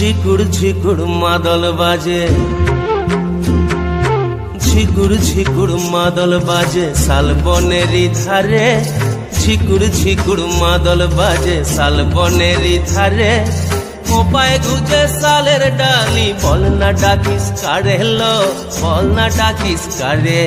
ঝিকুড় ঝিকুড় মাদল বাজে, ঝিকুড় ঝিকুড় মাদল বাজে শালবনেরই ধারে, ঝিকুড় ঝিকুড় মাদল বাজে শালবনেরই ধারে। কোপায় গুজে শালের ডালি, বল না ডাকিস কারে লো, বল না ডাকিস কারে।